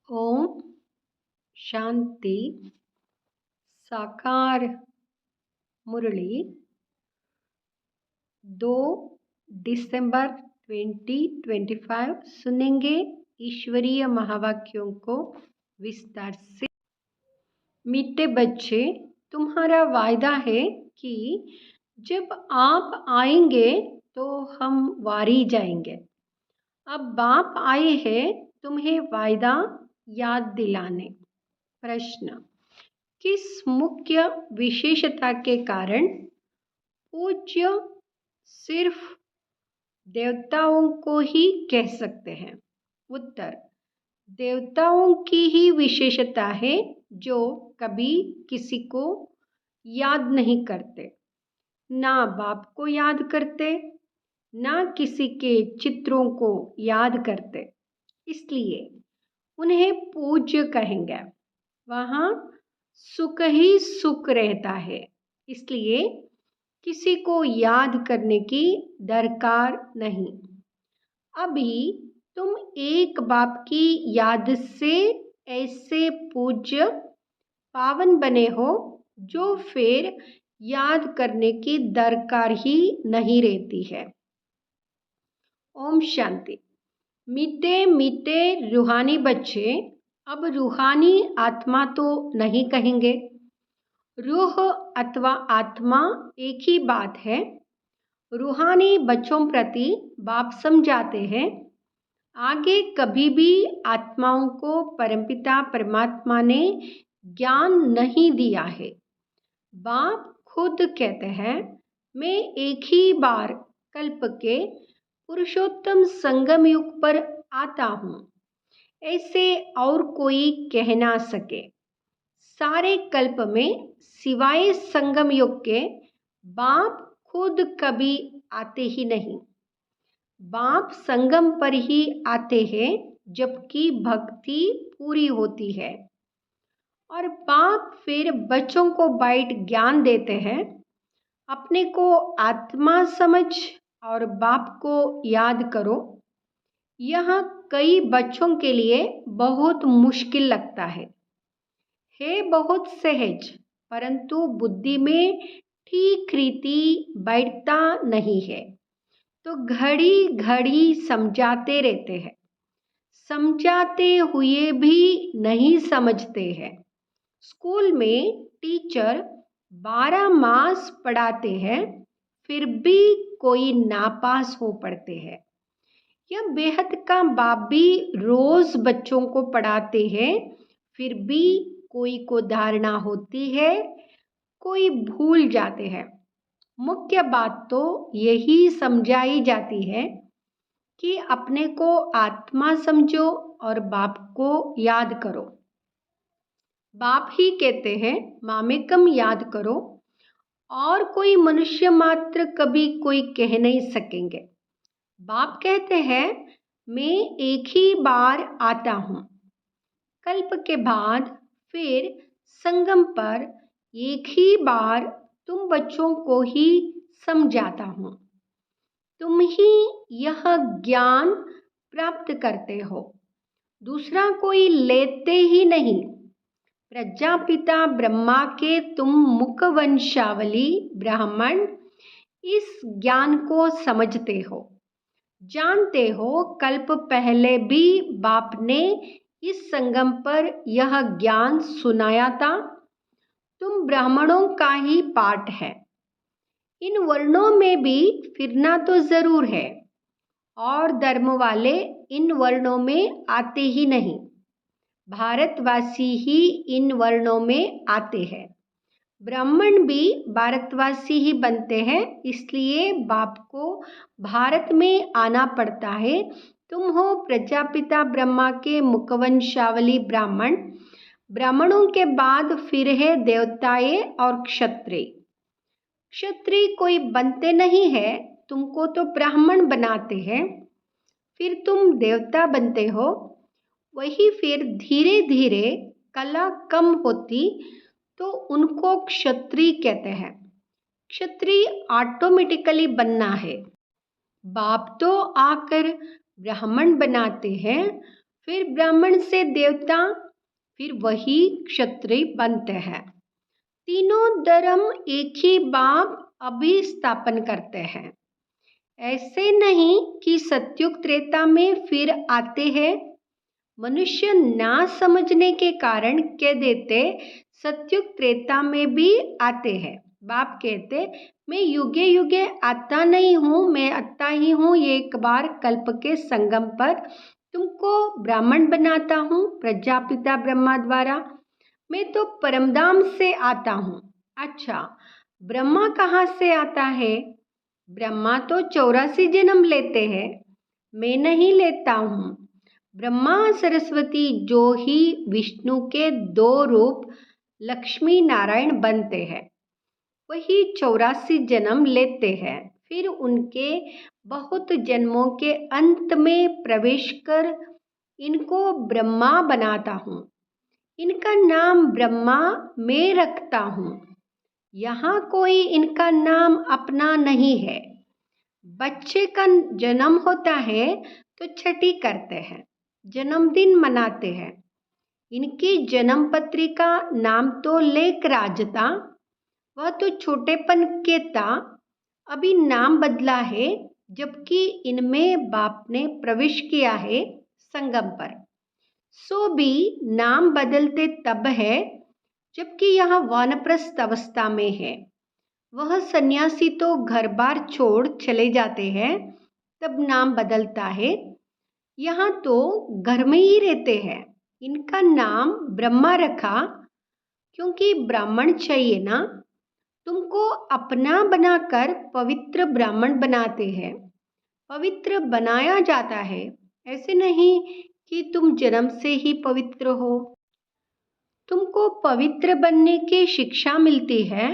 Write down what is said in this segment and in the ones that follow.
ओम शांति। साकार मुरली 2 दिसंबर 2025 सुनेंगे ईश्वरीय महावाक्यों को विस्तार से। मीठे बच्चे, तुम्हारा वायदा है कि जब आप आएंगे तो हम वारी जाएंगे। अब बाप आए हैं तुम्हें वायदा याद दिलाने। प्रश्न: किस मुख्य विशेषता के कारण पूज्य सिर्फ देवताओं को ही कह सकते हैं? उत्तर: देवताओं की ही विशेषता है जो कभी किसी को याद नहीं करते, ना बाप को याद करते, ना किसी के चित्रों को याद करते, इसलिए उन्हें पूज्य कहेंगे। वहाँ सुख ही सुख रहता है, इसलिए किसी को याद करने की दरकार नहीं। अभी तुम एक बाप की याद से ऐसे पूज्य पावन बने हो जो फिर याद करने की दरकार ही नहीं रहती है। ओम शांति। मीठे मीठे रूहानी बच्चे, अब रूहानी आत्मा तो नहीं कहेंगे। रूह अथवा आत्मा एक ही बात है। रूहानी बच्चों प्रति बाप समझाते हैं, आगे कभी भी आत्माओं को परमपिता परमात्मा ने ज्ञान नहीं दिया है। बाप खुद कहते हैं, मैं एक ही बार कल्प के पुरुषोत्तम संगम युग पर आता हूँ, ऐसे और कोई कह ना सके। सारे कल्प में सिवाय संगम युग के बाप खुद कभी आते ही नहीं। बाप संगम पर ही आते हैं जबकि भक्ति पूरी होती है, और बाप फिर बच्चों को बैठ ज्ञान देते हैं। अपने को आत्मा समझ और बाप को याद करो। यह कई बच्चों के लिए बहुत मुश्किल लगता है बहुत सहज, परंतु बुद्धि में ठीक रीति बैठता नहीं है, तो घड़ी घड़ी समझाते रहते हैं, समझाते हुए भी नहीं समझते हैं। स्कूल में टीचर 12 मास पढ़ाते हैं, फिर भी कोई नापास हो पड़ते हैं। यह बेहद का बाप भी रोज बच्चों को पढ़ाते हैं, फिर भी कोई को धारणा होती है, कोई भूल जाते हैं। मुख्य बात तो यही समझाई जाती है कि अपने को आत्मा समझो और बाप को याद करो। बाप ही कहते हैं मामेकम याद करो, और कोई मनुष्य मात्र कभी कोई कह नहीं सकेंगे। बाप कहते हैं मैं एक ही बार आता हूँ, कल्प के बाद फिर संगम पर एक ही बार तुम बच्चों को ही समझाता हूँ। तुम ही यह ज्ञान प्राप्त करते हो, दूसरा कोई लेते ही नहीं। प्रजापिता ब्रह्मा के तुम मुखवंशावली ब्राह्मण इस ज्ञान को समझते हो, जानते हो। कल्प पहले भी बाप ने इस संगम पर यह ज्ञान सुनाया था। तुम ब्राह्मणों का ही पाठ है। इन वर्णों में भी फिरना तो जरूर है, और धर्म वाले इन वर्णों में आते ही नहीं। भारतवासी ही इन वर्णों में आते हैं। ब्राह्मण भी भारतवासी ही बनते हैं, इसलिए बाप को भारत में आना पड़ता है। तुम हो प्रजापिता ब्रह्मा के मुखवंशावली ब्राह्मण। ब्राह्मणों के बाद फिर है देवताएं और क्षत्रिय। क्षत्रिय कोई बनते नहीं है, तुमको तो ब्राह्मण बनाते हैं, फिर तुम देवता बनते हो। वही फिर धीरे धीरे कला कम होती तो उनको क्षत्रिय कहते हैं। क्षत्रिय ऑटोमेटिकली बनना है। बाप तो आकर ब्राह्मण बनाते हैं, फिर ब्राह्मण से देवता, फिर वही क्षत्रिय बनते हैं। तीनों धर्म एक ही बाप अभिस्थापन करते हैं। ऐसे नहीं कि सतयुग त्रेता में फिर आते हैं। मनुष्य ना समझने के कारण कह देते सतयुग त्रेता में भी आते हैं। बाप कहते मैं युगे युगे आता नहीं हूँ, मैं आता ही हूँ एक बार कल्प के संगम पर तुमको ब्राह्मण बनाता हूँ प्रजापिता ब्रह्मा द्वारा। मैं तो परमधाम से आता हूँ। अच्छा, ब्रह्मा कहाँ से आता है? ब्रह्मा तो 84 जन्म लेते हैं, मैं नहीं लेता हूँ। ब्रह्मा सरस्वती जो ही विष्णु के 2 रूप लक्ष्मी नारायण बनते हैं, वही 84 जन्म लेते हैं। फिर उनके बहुत जन्मों के अंत में प्रवेश कर इनको ब्रह्मा बनाता हूँ। इनका नाम ब्रह्मा मैं रखता हूँ। यहाँ कोई इनका नाम अपना नहीं है। बच्चे का जन्म होता है तो छठी करते हैं, जन्मदिन मनाते हैं। इनकी जन्म पत्रिका नाम तो लेख राज था, वह तो छोटेपन के था, अभी नाम बदला है, जबकि इनमें बाप ने प्रवेश किया है संगम पर। सो भी नाम बदलते तब है जबकि यह वानप्रस्थ अवस्था में है। वह सन्यासी तो घर बार छोड़ चले जाते हैं तब नाम बदलता है, यहाँ तो घर में ही रहते हैं। इनका नाम ब्रह्मा रखा क्योंकि ब्राह्मण चाहिए ना। तुमको अपना बनाकर पवित्र ब्राह्मण बनाते हैं। पवित्र बनाया जाता है, ऐसे नहीं कि तुम जन्म से ही पवित्र हो। तुमको पवित्र बनने की शिक्षा मिलती है।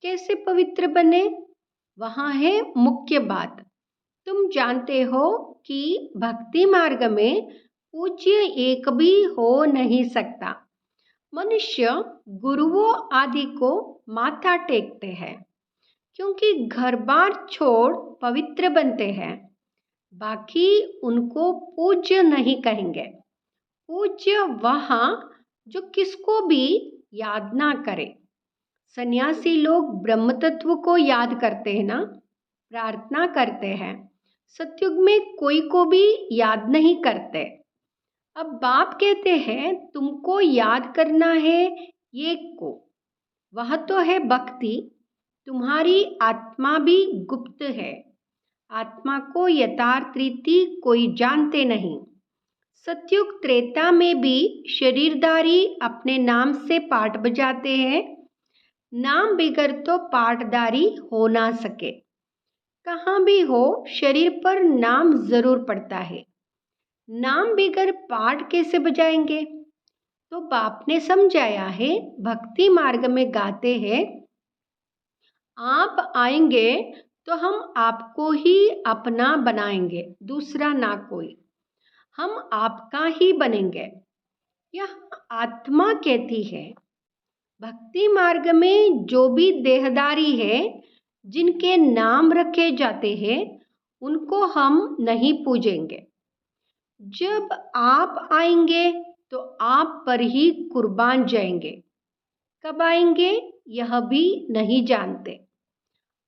कैसे पवित्र बने, वहाँ है मुख्य बात। तुम जानते हो कि भक्ति मार्ग में पूज्य एक भी हो नहीं सकता। मनुष्य गुरुओं आदि को माथा टेकते हैं क्योंकि घर बार छोड़ पवित्र बनते हैं। बाकी उनको पूज्य नहीं कहेंगे। पूज्य वहाँ जो किसको भी याद ना करे। सन्यासी लोग ब्रह्म तत्व को याद करते हैं ना, प्रार्थना करते हैं। सतयुग में कोई को भी याद नहीं करते। अब बाप कहते हैं तुमको याद करना है एक को, वह तो है भक्ति। तुम्हारी आत्मा भी गुप्त है, आत्मा को यथार्थ रीति कोई जानते नहीं। सतयुग त्रेता में भी शरीरधारी अपने नाम से पाठ बजाते हैं। नाम बिगर तो पाठधारी हो ना सके। कहाँ भी हो शरीर पर नाम जरूर पड़ता है। नाम बिगर पाठ कैसे बजाएंगे? तो बाप ने समझाया है, भक्ति मार्ग में गाते हैं, आप आएंगे तो हम आपको ही अपना बनाएंगे, दूसरा ना कोई। हम आपका ही बनेंगे। यह आत्मा कहती है। भक्ति मार्ग में जो भी देहदारी है, जिनके नाम रखे जाते हैं, उनको हम नहीं पूजेंगे। जब आप आएंगे तो आप पर ही कुर्बान जाएंगे। कब आएंगे यह भी नहीं जानते।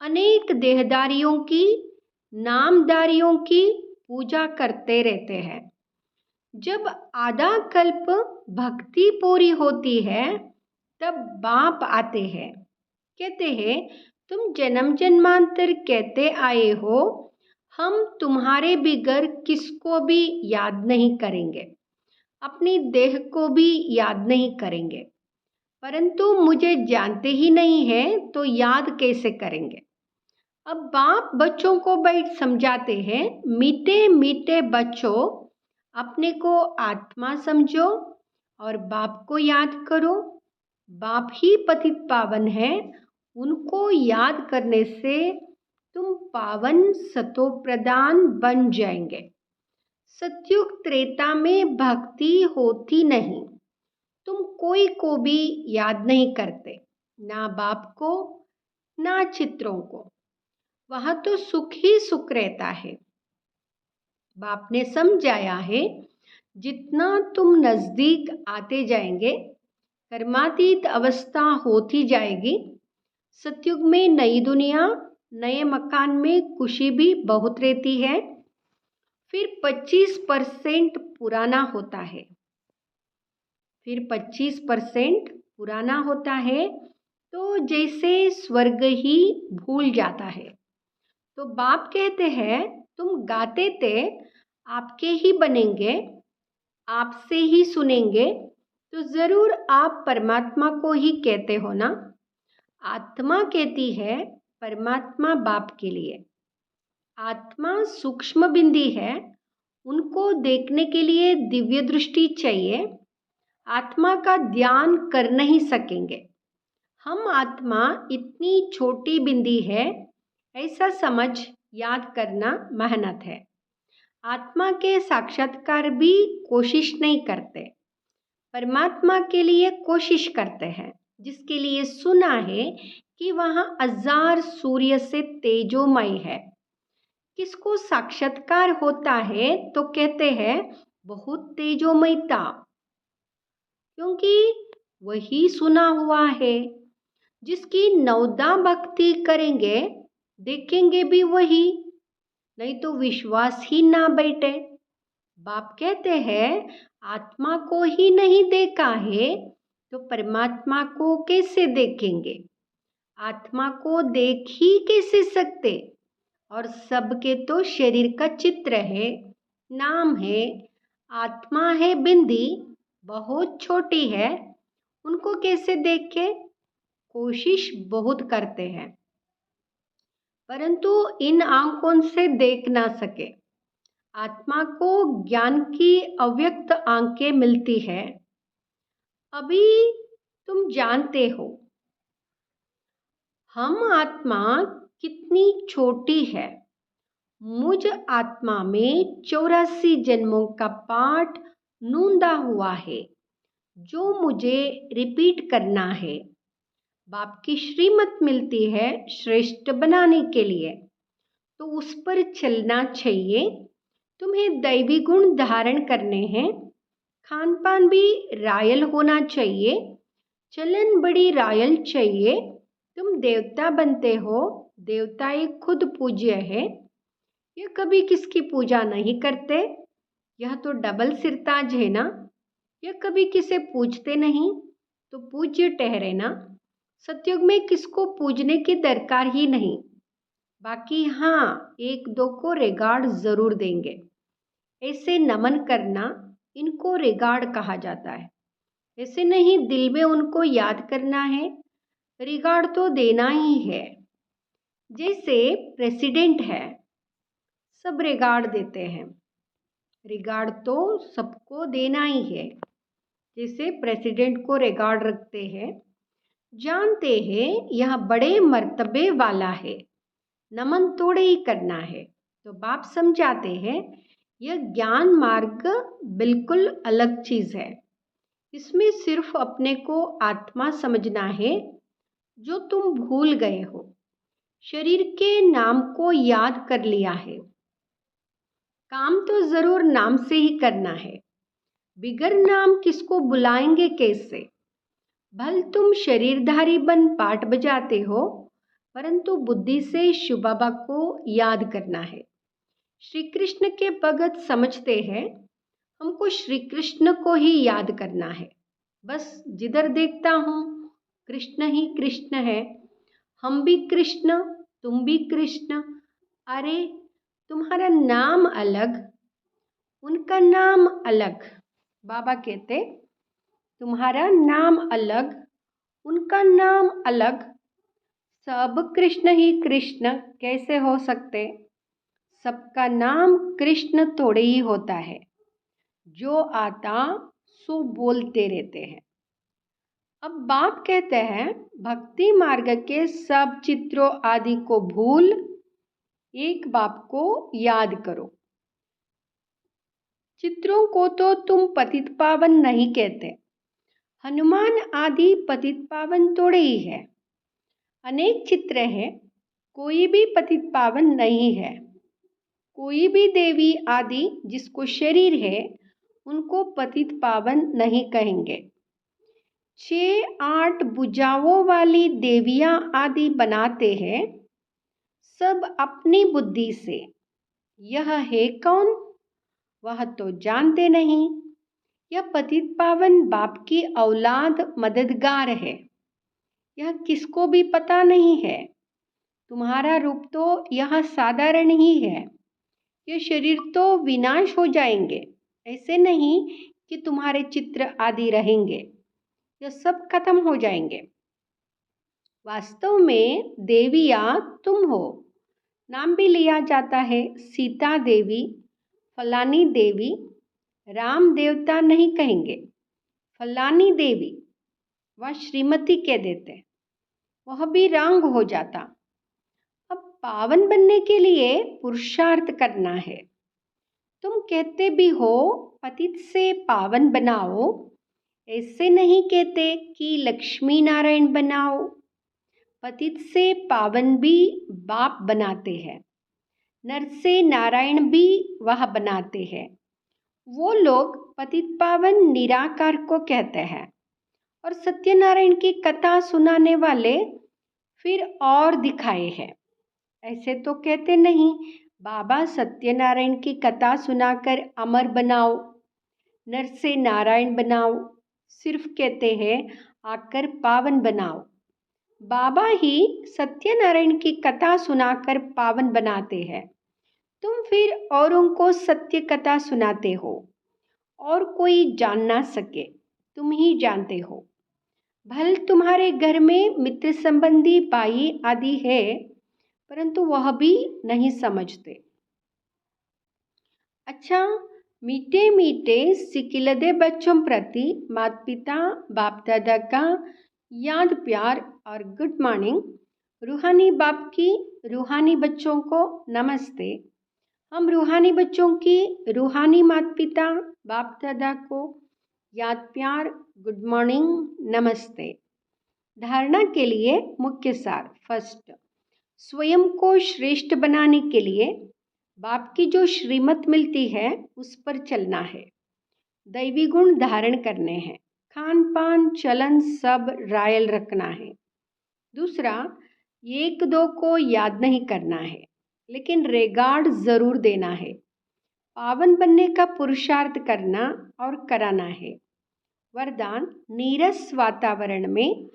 अनेक देहदारियों की, नामदारियों की पूजा करते रहते हैं। जब आधा कल्प भक्ति पूरी होती है तब बाप आते हैं, कहते हैं तुम जन्म जन्मांतर कहते आए हो, हम तुम्हारे बिगर किसको भी याद नहीं करेंगे, अपनी देह को भी याद नहीं करेंगे। परंतु मुझे जानते ही नहीं है तो याद कैसे करेंगे? अब बाप बच्चों को बैठ समझाते हैं, मीठे मीठे बच्चों, अपने को आत्मा समझो और बाप को याद करो। बाप ही पतित पावन है, उनको याद करने से तुम पावन सतो प्रदान बन जाएंगे। सतयुग त्रेता में भक्ति होती नहीं। तुम कोई को भी याद नहीं करते, ना बाप को ना चित्रों को। वहां तो सुख ही सुख रहता है। बाप ने समझाया है, जितना तुम नज़दीक आते जाएंगे, कर्मातीत अवस्था होती जाएगी। सतयुग में नई दुनिया, नए मकान में खुशी भी बहुत रहती है। फिर 25% पुराना होता है। फिर 25% पुराना होता है, तो जैसे स्वर्ग ही भूल जाता है। तो बाप कहते हैं, तुम गाते थे आपके ही बनेंगे, आपसे ही सुनेंगे, तो ज़रूर आप परमात्मा को ही कहते हो ना। आत्मा कहती है परमात्मा बाप के लिए। आत्मा सूक्ष्म बिंदी है, उनको देखने के लिए दिव्य दृष्टि चाहिए। आत्मा का ध्यान कर नहीं सकेंगे। हम आत्मा इतनी छोटी बिंदी है, ऐसा समझ याद करना मेहनत है। आत्मा के साक्षात्कार भी कोशिश नहीं करते, परमात्मा के लिए कोशिश करते हैं, जिसके लिए सुना है कि वहाँ 1000 सूर्य से तेजोमय है। किसको साक्षात्कार होता है तो कहते हैं बहुत तेजोमय था, क्योंकि वही सुना हुआ है। जिसकी नवदा भक्ति करेंगे, देखेंगे भी वही, नहीं तो विश्वास ही ना बैठे। बाप कहते हैं आत्मा को ही नहीं देखा है तो परमात्मा को कैसे देखेंगे। आत्मा को देख ही कैसे सकते। और सबके तो शरीर का चित्र है, नाम है, आत्मा है बिंदी, बहुत छोटी है, उनको कैसे देखे। कोशिश बहुत करते हैं, परंतु इन आंखों से देख ना सके। आत्मा को ज्ञान की अव्यक्त आंखें मिलती है। अभी तुम जानते हो हम आत्मा कितनी छोटी है। मुझ आत्मा में 84 जन्मों का पाठ नूंदा हुआ है, जो मुझे रिपीट करना है। बाप की श्रीमत मिलती है श्रेष्ठ बनाने के लिए, तो उस पर चलना चाहिए। तुम्हें दैवी गुण धारण करने हैं, खान पान भी रायल होना चाहिए, चलन बड़ी रायल चाहिए। तुम देवता बनते हो, देवता एक खुद पूज्य है। यह कभी किसकी पूजा नहीं करते, यह तो डबल सिरताज है ना। यह कभी किसे पूजते नहीं तो पूज्य ठहरे ना। सतयुग में किसको पूजने की दरकार ही नहीं। बाकी हाँ, एक दो को रिगार्ड जरूर देंगे। ऐसे नमन करना, इनको रिगार्ड कहा जाता है। ऐसे नहीं दिल में उनको याद करना है, रिगार्ड तो देना ही है। जैसे प्रेसिडेंट है, सब रिगार्ड देते हैं, रिगार्ड तो सबको देना ही है। जैसे प्रेसिडेंट को रिगार्ड रखते हैं, जानते हैं यह बड़े मर्तबे वाला है, नमन थोड़े ही करना है। तो बाप समझाते हैं यह ज्ञान मार्ग बिल्कुल अलग चीज है। इसमें सिर्फ अपने को आत्मा समझना है, जो तुम भूल गए हो। शरीर के नाम को याद कर लिया है, काम तो जरूर नाम से ही करना है। बिगर नाम किसको बुलाएंगे कैसे। भल तुम शरीरधारी बन पाठ बजाते हो, परंतु बुद्धि से शिव बाबा को याद करना है। श्री कृष्ण के भगत समझते हैं हमको श्री कृष्ण को ही याद करना है। बस जिधर देखता हूँ कृष्ण ही कृष्ण है, हम भी कृष्ण, तुम भी कृष्ण। अरे तुम्हारा नाम अलग, उनका नाम अलग। बाबा कहते तुम्हारा नाम अलग, उनका नाम अलग। सब कृष्ण ही कृष्ण कैसे हो सकते। सबका नाम कृष्ण थोड़े ही होता है, जो आता सो बोलते रहते हैं। अब बाप कहते हैं भक्ति मार्ग के सब चित्रों आदि को भूल एक बाप को याद करो। चित्रों को तो तुम पतित पावन नहीं कहते, हनुमान आदि पतित पावन थोड़े ही है। अनेक चित्र है, कोई भी पतित पावन नहीं है। कोई भी देवी आदि जिसको शरीर है, उनको पतित पावन नहीं कहेंगे। 6-8 भुजाओं वाली देवियां आदि बनाते हैं सब अपनी बुद्धि से। यह है कौन? वह तो जानते नहीं। यह पतित पावन बाप की औलाद मददगार है। यह किसको भी पता नहीं है। तुम्हारा रूप तो यह साधारण ही है। ये शरीर तो विनाश हो जाएंगे, ऐसे नहीं कि तुम्हारे चित्र आदि रहेंगे। यह सब खत्म हो जाएंगे। वास्तव में देवियां तुम हो। नाम भी लिया जाता है, सीता देवी, फलानी देवी। राम देवता नहीं कहेंगे, फलानी देवी। वह श्रीमती कह देते, वह भी रंग हो जाता। अब पावन बनने के लिए पुरुषार्थ करना है। तुम कहते भी हो पतित से पावन बनाओ, ऐसे नहीं कहते कि लक्ष्मी नारायण बनाओ। पतित से पावन भी बाप बनाते हैं, नर से नारायण भी वह बनाते हैं। वो लोग पतित पावन निराकार को कहते हैं और सत्यनारायण की कथा सुनाने वाले फिर और दिखाए हैं। ऐसे तो कहते नहीं बाबा सत्यनारायण की कथा सुनाकर अमर बनाओ, नर से नारायण बनाओ। सिर्फ कहते हैं आकर पावन बनाओ। बाबा ही सत्यनारायण की कथा सुनाकर पावन बनाते हैं। तुम फिर औरों को सत्य कथा सुनाते हो और कोई जान ना सके, तुम ही जानते हो। भल तुम्हारे घर में मित्र संबंधी भाई आदि है, परंतु वह भी नहीं समझते। अच्छा, मीठे मीठे सिकिलदे बच्चों प्रति माता पिता बाप दादा का याद प्यार और गुड मॉर्निंग। रूहानी बाप की रूहानी बच्चों को नमस्ते। हम रूहानी बच्चों की रूहानी माता पिता बाप दादा को याद प्यार गुड मॉर्निंग नमस्ते। धारणा के लिए मुख्य सार। फर्स्ट, स्वयं को श्रेष्ठ बनाने के लिए बाप की जो श्रीमत मिलती है उस पर चलना है। दैवी गुण धारण करने हैं। खान पान चलन सब रायल रखना है। दूसरा, एक दो को याद नहीं करना है, लेकिन रेगार्ड जरूर देना है। पावन बनने का पुरुषार्थ करना और कराना है। वरदान, नीरस वातावरण में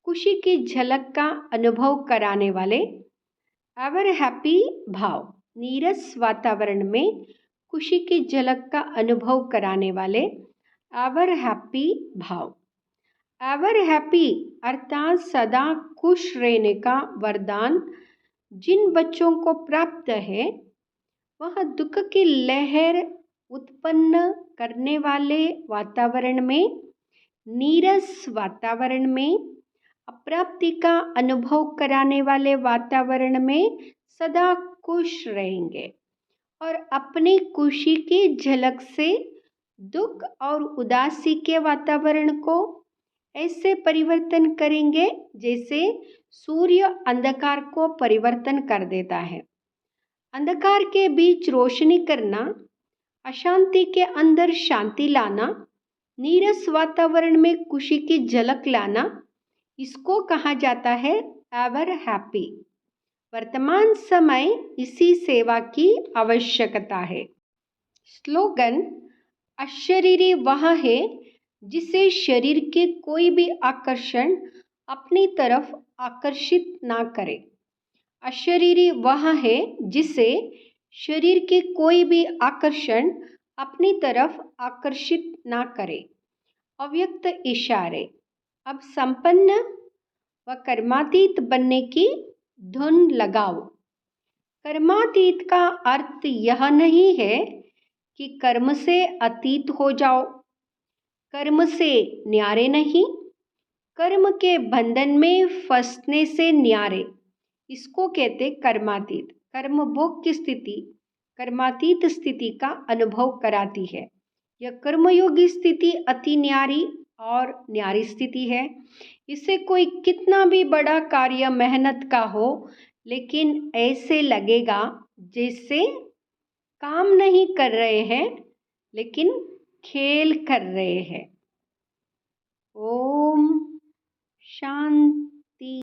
खुशी की झलक का अनुभव कराने वाले एवर हैप्पी भाव। नीरस वातावरण में खुशी की झलक का अनुभव कराने वाले एवर हैप्पी भाव। एवर हैप्पी अर्थात सदा खुश रहने का वरदान जिन बच्चों को प्राप्त है, वह दुख की लहर उत्पन्न करने वाले वातावरण में, नीरस वातावरण में, अप्राप्ति का अनुभव कराने वाले वातावरण में सदा खुश रहेंगे और अपनी खुशी की झलक से दुख और उदासी के वातावरण को ऐसे परिवर्तन करेंगे जैसे सूर्य अंधकार को परिवर्तन कर देता है। अंधकार के बीच रोशनी करना, अशांति के अंदर शांति लाना, नीरस वातावरण में खुशी की झलक लाना, इसको कहा जाता है एवर हैप्पी। वर्तमान समय इसी सेवा की आवश्यकता है। स्लोगन, अशरीरी वह है जिसे शरीर के कोई भी आकर्षण अपनी तरफ आकर्षित ना करे। अशरीरी वह है जिसे शरीर के कोई भी आकर्षण अपनी तरफ आकर्षित ना करे। अव्यक्त इशारे। अब संपन्न व कर्मातीत बनने की धुन लगाओ। कर्मातीत का अर्थ यह नहीं है कि कर्म से अतीत हो जाओ। कर्म से न्यारे नहीं, कर्म के बंधन में फंसने से न्यारे, इसको कहते कर्मातीत। कर्म भोग की स्थिति कर्मातीत स्थिति का अनुभव कराती है। यह कर्मयोगी स्थिति अति न्यारी और न्यारी स्थिति है। इसे कोई कितना भी बड़ा कार्य मेहनत का हो, लेकिन ऐसे लगेगा जैसे काम नहीं कर रहे हैं, लेकिन खेल कर रहे हैं। ओम शांति।